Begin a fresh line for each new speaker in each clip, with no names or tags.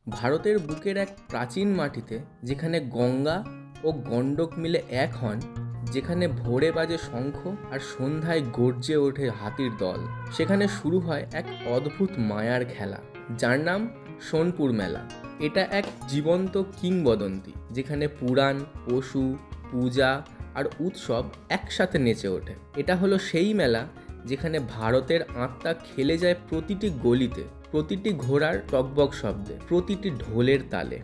ভারতের বুকের এক প্রাচীন মাটিতে যেখানে গঙ্গা ও গণ্ডক মিলে এক হন, যেখানে ভোরে বাজে শঙ্খ আর সন্ধ্যায় গর্জে ওঠে হাতির দল, সেখানে শুরু হয় এক অদ্ভুত মায়ার খেলা যার নাম সোনপুর মেলা। এটা এক জীবন্ত কিংবদন্তি যেখানে পুরাণ, পশু, পূজা আর উৎসব একসাথে নেচে ওঠে। এটা হলো সেই মেলা যেখানে ভারতের আত্মা খেলে যায় প্রতিটি গলিতে, প্রতিটি ঘোড়ার টকবক শব্দে, প্রতিটি ঢোলের তালে।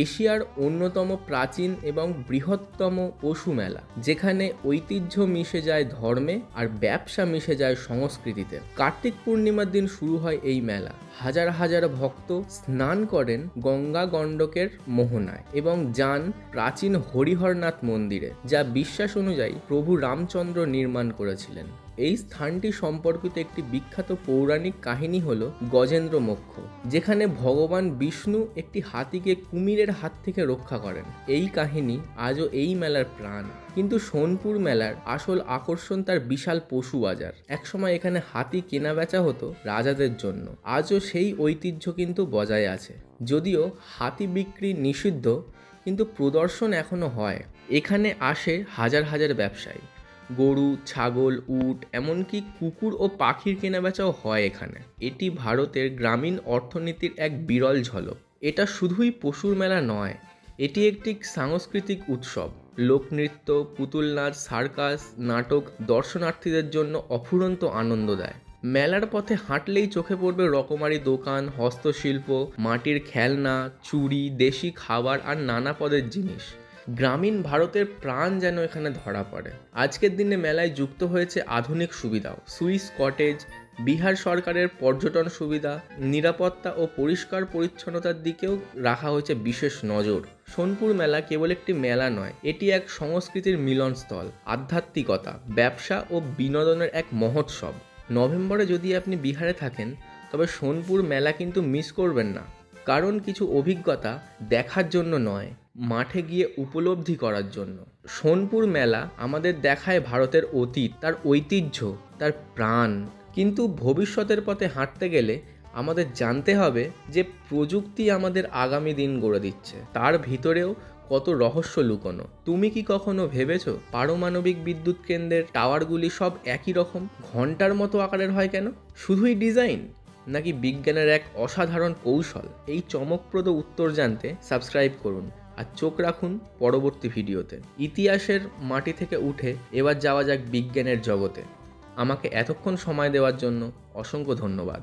এশিয়ার অন্যতম প্রাচীন এবং বৃহত্তম পশু মেলা, যেখানে ঐতিহ্য মিশে যায় ধর্মে আর ব্যবসা মিশে যায় সংস্কৃতিতে। কার্তিক পূর্ণিমার দিন শুরু হয় এই মেলা। হাজার হাজার ভক্ত স্নান করেন গঙ্গা গণ্ডকের মোহনায় এবং যান প্রাচীন হরিহরনাথ মন্দিরে, যা বিশ্বাস অনুযায়ী প্রভু রামচন্দ্র নির্মাণ করেছিলেন। এই স্থানটি সম্পর্কিত একটি বিখ্যাত পৌরাণিক কাহিনী হল গজেন্দ্র মোক্ষ, যেখানে ভগবান বিষ্ণু একটি হাতিকে কুমিরের হাত থেকে রক্ষা করেন। এই কাহিনী আজও এই মেলার প্রাণ। কিন্তু সোনপুর মেলার আসল আকর্ষণ তার বিশাল পশু বাজার। একসময় এখানে হাতি কেনা বেচা হতো রাজাদের জন্য। আজও সেই ঐতিহ্য কিন্তু বজায় আছে। যদিও হাতি বিক্রি নিষিদ্ধ, কিন্তু প্রদর্শন এখনো হয়। এখানে আসে হাজার হাজার ব্যবসায়ী। গরু, ছাগল, উট, এমনকি কুকুর ও পাখির কেনাবেচাও হয় এখানে। এটি ভারতের গ্রামীণ অর্থনীতির এক বিরল ঝলক। এটা শুধুই পশুর মেলা নয়, এটি একটি সাংস্কৃতিক উৎসব। লোকনৃত্য, পুতুল নাচ, সার্কাস, নাটক দর্শনার্থীদের জন্য অফুরন্ত আনন্দ দেয়। মেলার পথে হাঁটলেই চোখে পড়বে রকমারি দোকান, হস্তশিল্প, মাটির খেলনা, চুড়ি, দেশি খাবার আর নানা পদের জিনিস। গ্রামীণ ভারতের প্রাণ যেন এখানে ধরা পড়ে। আজকের দিনে মেলায় যুক্ত হয়েছে আধুনিক সুবিধাও। সুইস কটেজ, বিহার সরকারের পর্যটন সুবিধা, নিরাপত্তা ও পরিষ্কার পরিচ্ছন্নতার দিকেও রাখা হয়েছে বিশেষ নজর। সোনপুর মেলা কেবল একটি মেলা নয়, এটি এক সংস্কৃতির মিলনস্থল, আধ্যাত্মিকতা, ব্যবসা ও বিনোদনের এক মহোৎসব। নভেম্বরে যদি আপনি বিহারে থাকেন, তবে সোনপুর মেলা কিন্তু মিস করবেন না। কারণ কিছু অভিজ্ঞতা দেখার জন্য নয়, মাঠে গিয়ে উপলব্ধি করার জন্য। সোনপুর মেলা আমাদের দেখায় ভারতের অতীত, তার ঐতিহ্য, তার প্রাণ। কিন্তু ভবিষ্যতের পথে হাঁটতে গেলে আমাদের জানতে হবে যে প্রযুক্তি আমাদের আগামী দিন গড়ে দিচ্ছে, তার ভিতরেও কত রহস্য লুকোনো। তুমি কি কখনো ভেবেছো পারমাণবিক বিদ্যুৎ কেন্দ্রের টাওয়ারগুলি সব একই রকম ঘন্টার মতো আকারের হয় কেন? শুধুই ডিজাইন, নাকি বিজ্ঞানের এক অসাধারণ কৌশল? এই চমকপ্রদ উত্তর জানতে সাবস্ক্রাইব করুন আর চোখ রাখুন পরবর্তী ভিডিওতে। ইতিহাসের মাটি থেকে উঠে এবার যাওয়া যাক বিজ্ঞানের জগতে। আমাকে এতক্ষণ সময় দেওয়ার জন্য অসংখ্য ধন্যবাদ।